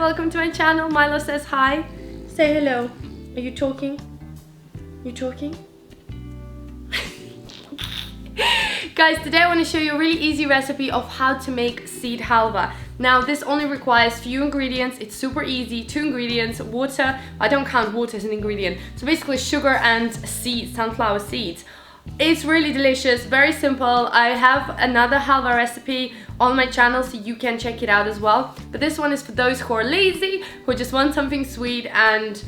welcome to my channel. Milo says hi. Say hello. Are you talking? You talking? Guys, today I want to show you a really easy recipe of how to make seed halva. Now this only requires few ingredients. It's super easy. 2 ingredients, water. I don't count water as an ingredient. So basically sugar and seeds, sunflower seeds. It's really delicious, very simple. I have another halva recipe on my channel so you can check it out as well. But this one is for those who are lazy, who just want something sweet, and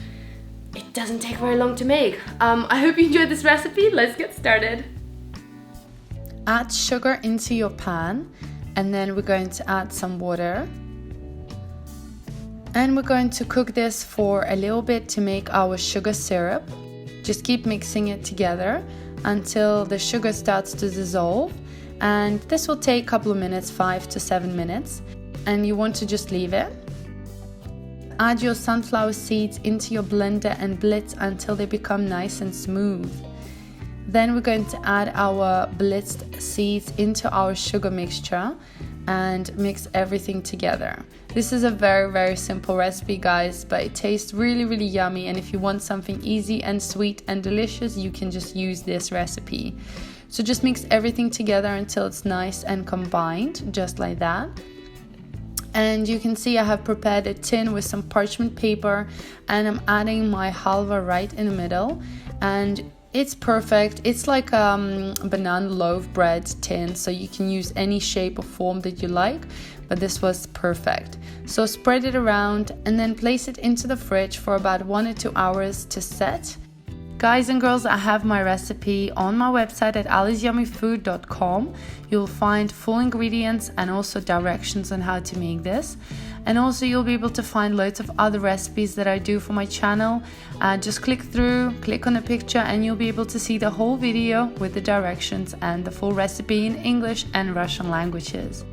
it doesn't take very long to make. I hope you enjoyed this recipe. Let's get started. Add sugar into your pan, and then we're going to add some water. And we're going to cook this for a little bit to make our sugar syrup. Just keep mixing it together until the sugar starts to dissolve, and this will take a couple of minutes, 5 to 7 minutes, and you want to just leave it. Add your sunflower seeds into your blender and blitz until they become nice and smooth. Then we're going to add our blitzed seeds into our sugar mixture and mix everything together. This is a very simple recipe, guys, but it tastes really yummy, and if you want something easy and sweet and delicious, you can just use this recipe. So just mix everything together until it's nice and combined, just like that. And you can see I have prepared a tin with some parchment paper, and I'm adding my halva right in the middle, and it's perfect. It's like a banana loaf bread tin, so you can use any shape or form that you like, but this was perfect. So spread it around and then place it into the fridge for about 1 or 2 hours to set. Guys and girls, I have my recipe on my website at AllasYummyFood.com. You'll find full ingredients and also directions on how to make this. And also you'll be able to find loads of other recipes that I do for my channel. Just click on the picture, and you'll be able to see the whole video with the directions and the full recipe in English and Russian languages.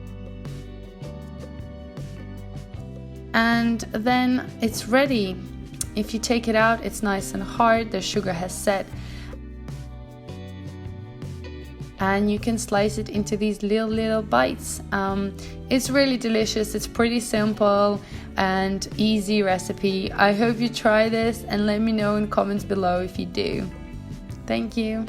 And then it's ready. If you take it out, it's nice and hard, the sugar has set. And you can slice it into these little bites. It's really delicious. It's pretty simple and easy recipe. I hope you try this and let me know in comments below if you do. Thank you.